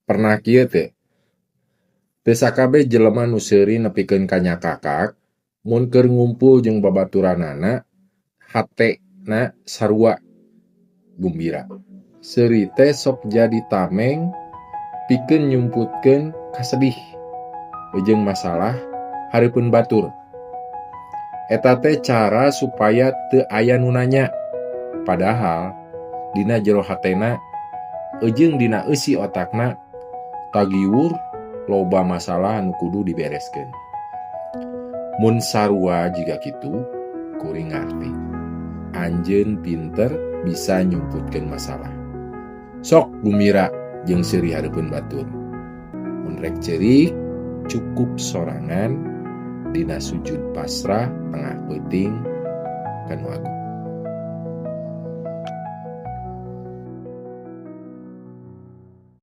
Pernah kieu teu? Teu sakabeh jelema nu seuri nepikeun kanyakakak, mun keur ngumpul jeung babaturanana, hatena sarua gumbira. Seuri teh sok jadi tameng pikeun nyumputkeun kasedih jeung masalah hareupeun batur. Eta teh cara supaya teu aya nu nanya. Padahal dina jero hatena jeung dina eusi otakna tagiwur loba masalah anu kudu dibereskeun. Mun sarua jiga kitu, kuring ngarti. Anjeun pinter bisa nyumputkeun masalah. Sok gumbira jeung seuri hareupeun batur. Mun rek ceurik, cukup sorangan dina sujud pasrah tengah peuting kanu agung.